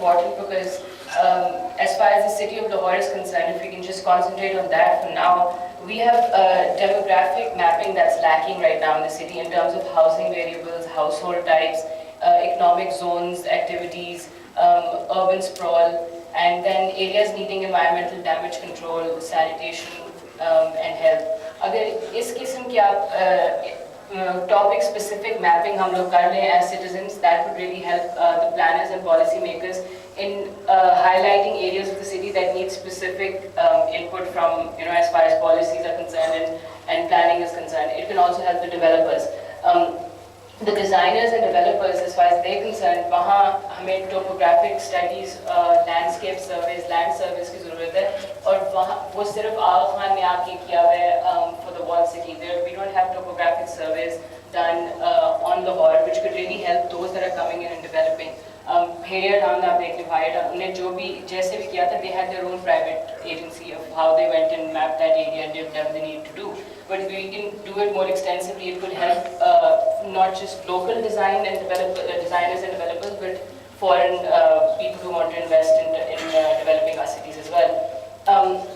important because as far as the city of Lahore is concerned, if we can just concentrate on that for now, we have demographic mapping that's lacking right now in the city in terms of housing variables, household types, economic zones, activities, urban sprawl, and then areas needing environmental damage control, sanitation, and health. अगर इस किस्म की आप topic specific mapping हम लोग कर लें as citizens, that would really help the planners and policy makers in highlighting areas of the city that need specific input from, as far as policies are concerned and planning is concerned. It can also help the developers. The designers and developers, as far as they're concerned, वहाँ हमें topographic studies, landscape surveys, land surveys की ज़रूरत है, और वहाँ वो सिर्फ आगा खान में आके किया हुआ है for the whole city. We don't have topographic surveys done on Lahore, which could really help those that are coming in and developing. Heriya Town, आप देख लें, Heriya Town, उन्हें जो भी जैसे भी किया था, they had their own private agency of how they went and mapped that area and did whatever they need to do. But if we can do it more extensively, it could help not just local design and designers and developers, but foreign people who want to invest in developing our cities as well.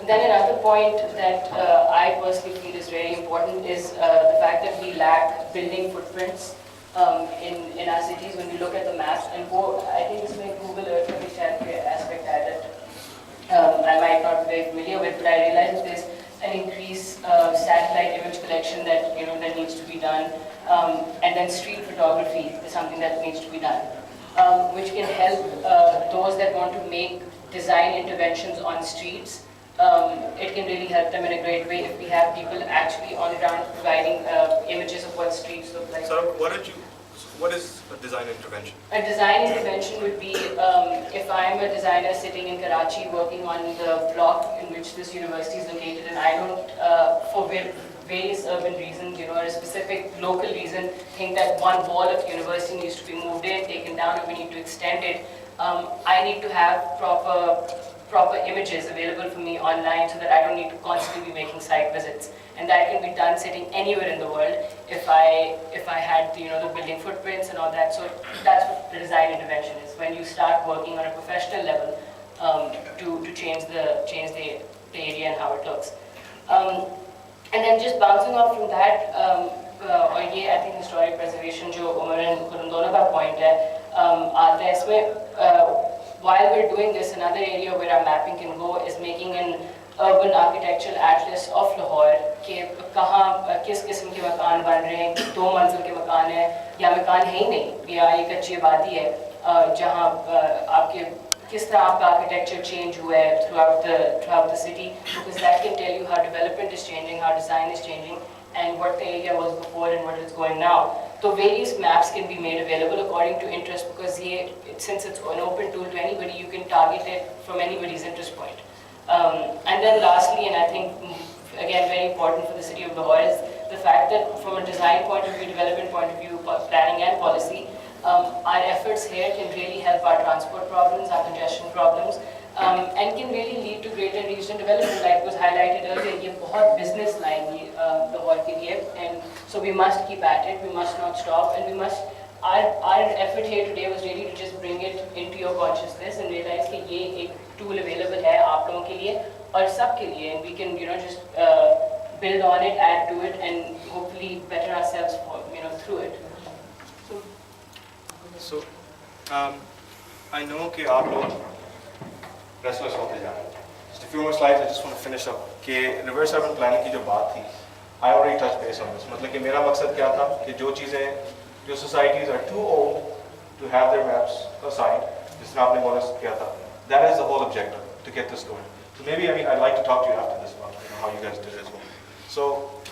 Then another point that I personally feel is very important is the fact that we lack building footprints in our cities when we look at the maps. And I think this may Google Earth aspect at it. I might not be very familiar with, but I realize that there's an increased satellite image collection that that needs to be done, and then street photography is something that needs to be done, which can help those that want to make design interventions on streets. It can really help them in a great way if we have people actually on ground providing images of what streets look like. So what is a design intervention? A design intervention would be if I'm a designer sitting in Karachi working on the block in which this university is located, and I don't, for various urban reasons, or a specific local reason, think that one wall of the university needs to be moved in, taken down, and we need to extend it. I need to have proper images available for me online so that I don't need to constantly be making site visits. And that can be done sitting anywhere in the world if I had the building footprints and all that. So that's what the design intervention is, when you start working on a professional level to change the area and how it looks. And then just bouncing off from that, और ये I think historic preservation जो Umar and Khurram दोनों का point है, आता है इसमें. While we're doing this, another area where our mapping can go is making an urban architectural atlas of Lahore कि कहाँ किस किस्म के मकान बन रहे हैं, 2 मंजिल के मकान हैं या मकान है ही नहीं, या एक अच्छी आबादी है जहाँ आपके किस तरह आपका architecture change हुआ है throughout the city, because that can tell you how development is changing, how design is changing, and what the area was before and what it's going now. So various maps can be made available according to interest, because since it's an open tool to anybody, you can target it from anybody's interest point. And then lastly, and I think again very important for the city of Lahore, is the fact that from a design point of view, development point of view, planning and policy, our efforts here can really help our transport problems, our congestion problems, and can really lead to greater regional development, like was highlighted earlier. ये बहुत business line है Lahore के लिए, and so we must keep at it. We must not stop, and we must. Our effort here today was really to just bring it into your consciousness and realize कि ये एक tool available है आप लोगों के लिए और सब के लिए, and we can just build on it, add to it, and hopefully better ourselves through it. So, I know कि आप लोग restless होते जा रहे हैं. Just a few more slides. I just want to finish up. कि reverse urban planning की जो बात थी, I already touched base on this. मतलब कि मेरा मकसद क्या था कि जो चीज़ें जो societies are too old to have their maps assigned, जिस तरह आपने बोला किया था, that is the whole objective to get this going. So maybe I'd like to talk to you after this about how you guys did it as well. So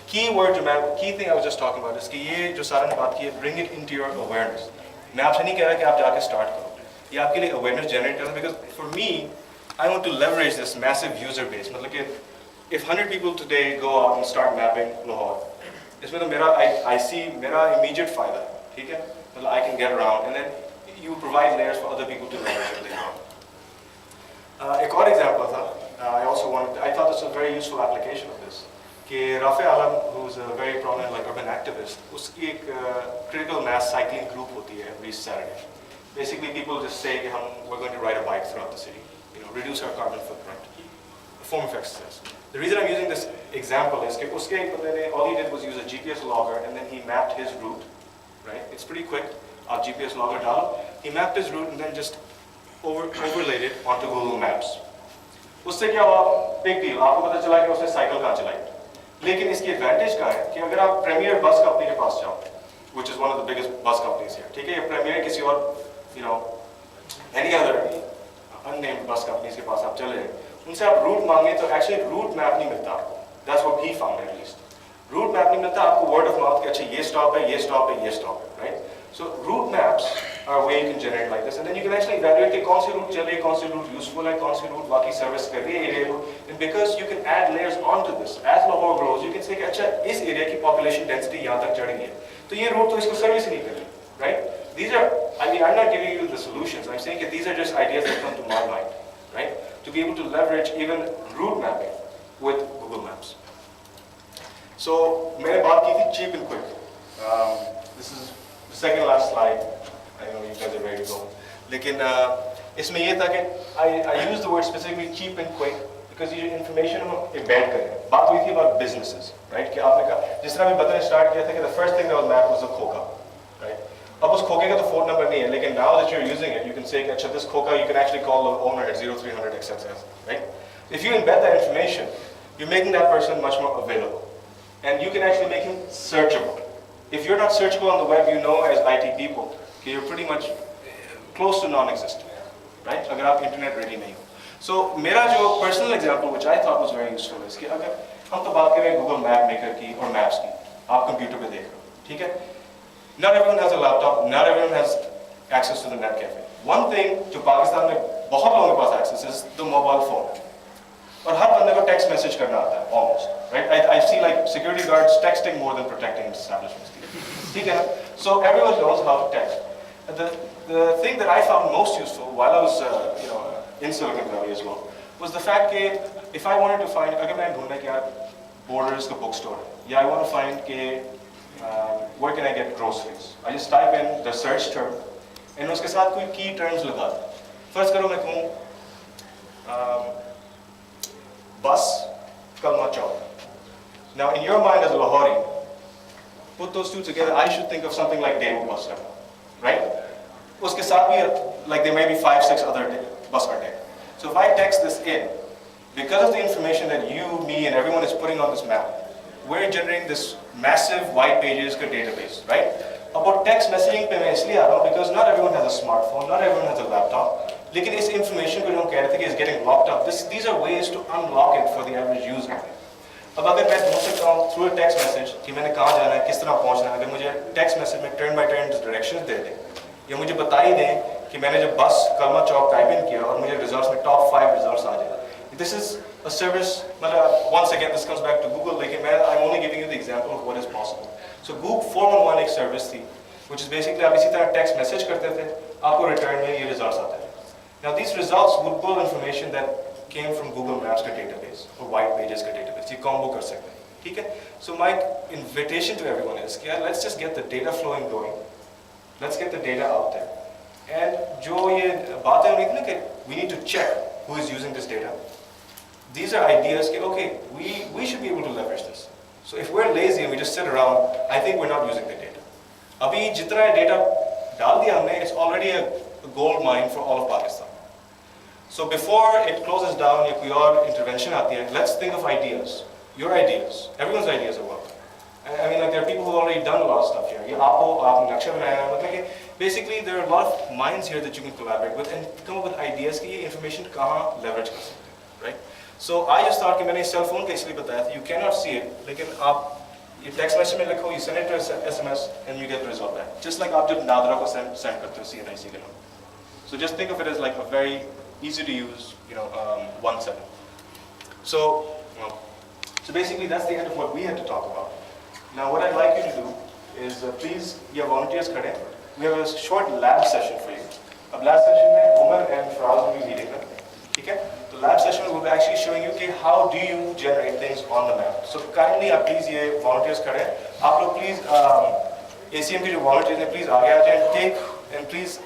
key thing I was just talking about is कि ये जो सारा ने बात की है, bring it into your awareness. मैं आपसे नहीं कह रहा कि आप जाके start करो. ये आपके लिए awareness generate करना, because for me, I want to leverage this massive user base. मतलब कि if 100 people today go out and start mapping Lahore, इसमें तो I see मेरा immediate फायदा, ठीक है? मतलब I can get around, and then you provide layers for other people to leverage it later on. एक और example था. I thought this was a very useful application of this. कि Rafi Alam, who's a very prominent urban activist, उसकी एक critical mass cycling group होती है every Saturday. Basically, people just say कि we're going to ride a bike throughout the city, reduce our carbon footprint. A form of exercise. The reason I'm using this example is that all he did was use a GPS logger and then he mapped his route, right? It's pretty quick. Our GPS logger डालो. He mapped his route and then just overlaid it onto Google Maps. उससे क्या हुआ? Big deal. आपको पता चला कि उसने cycle कहाँ चलाई. लेकिन इसकी advantage क्या है कि अगर आप Premier bus company के पास जाओ, which is one of the biggest bus companies here, ठीक है? या Premier किसी और, any other unnamed bus companies के पास आप चले जाए, उनसे आप route मांगे तो actually route map नहीं मिलता आपको. That's what he found at least. Route map नहीं मिलता आपको word of mouth कि अच्छा ये stop है, ये stop है, ये stop है, right? So route maps are a way you can generate like this, and then you can actually evaluate कि कौन सी route चल रही है, कौन सी route useful है, कौन सी route वाकई service कर रही है area को, and because you can add layers onto this, as Lahore grows, you can say कि अच्छा इस area की population density यहाँ तक चढ़ गई है, तो ये route तो इसको service नहीं कर रही, right? These are, I mean, I'm not giving you the solutions. I'm saying that these are just ideas that come to my mind, right? To be able to leverage even route mapping with Google Maps. So, मैंने बात की थी cheap and quick. This is the second last slide. I know you guys are ready to go. लेकिन इसमें ये था कि I use the word specifically cheap and quick because ये information हम embed करें. बात हुई थी about businesses, right? कि आपने कहा जिस तरह भी बताने start किया था कि the first thing that was mapped was the खोका, right? अब उस खोके का तो phone number नहीं है, लेकिन now that you're using it, you can say कि अच्छा this खोका you can actually call the owner at 0300 etc. Right? If you embed that information, you're making that person much more available, and you can actually make him searchable. If you're not searchable on the web, you know as IT people, okay, you're pretty much close to non-existent, right? अगर आप internet ready नहीं हो. So मेरा जो personal example, which I thought was very useful, is कि अगर हम तो बात करें Google Map Maker की और Maps की, आप computer पे देख रहे हो, ठीक है? Not everyone has a laptop. Not everyone has access to the net cafe. One thing जो पाकिस्तान में बहुत लोगों के पास access is the mobile phone. और हर बंदे को text message करना आता है, almost, right? I see like security guards texting more than protecting establishments. ठीक है? So everyone knows how to text. The thing that I found most useful while I was, in Silicon Valley as well, was the fact that if I wanted to find, अगर मैं ढूंढना कि यार Borders का bookstore, yeah, I want to find कि where can I get groceries? I just type in the search term, and उसके साथ कोई key terms लगा दूँ. First करो मैं कहूँ bus Kalma Chowk. Now in your mind as a Lahori, put those two together, I should think of something like Daewoo bus terminal, right? Uske saath bhi, like there may be 5-6 other bus terminals. So if I text this in, because of the information that you, me, and everyone is putting on this map, we're generating this massive white pages database, right? About text messaging pe main isliye aa raha hu because not everyone has a smartphone, not everyone has a laptop. लेकिन इस information को जो हम कह रहे थे कि is getting locked up. These are ways to unlock it for the average user. अब अगर मैं ढूंढ सकता हूँ through a text message कि मैंने कहाँ जाना है, किस तरह पहुँचना है, अगर मुझे text message में turn by turn directions दे दे, या मुझे बता ही दें कि मैंने जब बस कलमा चौक टाइप इन किया और मुझे results में top 5 results आ जाए. This is a service. Once again, this comes back to Google. लेकिन I'm only giving you the example of what is possible. So Google 411 एक service थी, which is basically आप इसी तरह text message करते थे, आपको return में ये results आते थे. Now these results would pull information that came from Google Maps का database or white pages का database. ये combo कर सकते हैं, ठीक है? So my invitation to everyone is कि यार let's just get the data flowing going. Let's get the data out there. And जो ये बातें हो रही थी ना कि we need to check who is using this data. These are ideas कि okay, we should be able to leverage this. So if we're lazy and we just sit around, I think we're not using the data. अभी जितना data डाल दिया हमने, it's already a gold mine for all of Pakistan. So before it closes down, या कोई और intervention आती है, let's think of ideas. Your ideas, everyone's ideas are welcome. I mean, like there are people who've already done a lot of stuff here. ये आपने नक्शा बनाया, मतलब कि basically there are a lot of minds here that you can collaborate with and come up with ideas कि ये information कहाँ leverage कर सकते हैं, right? So I just thought कि मैंने cell phone का इसलिए बताया था, you cannot see it, लेकिन आप ये text message में लिखो, you send it to SMS and you get the result back. Just like आप जब नादरा को send करते हो CNIC के नाम. So just think of it as like a very easy to use, 1-7. So basically that's the end of what we had to talk about. Now what I'd like you to do is please, you have volunteers खड़े. We have a short lab session for you. अब lab session में Umar and Faraz will be leading them. ठीक है? The lab session will be actually showing you कि how do you generate things on the map. So kindly आप please ये volunteers खड़े. आप लोग please ACM के जो volunteers हैं please आगे आ जाएं. Take and please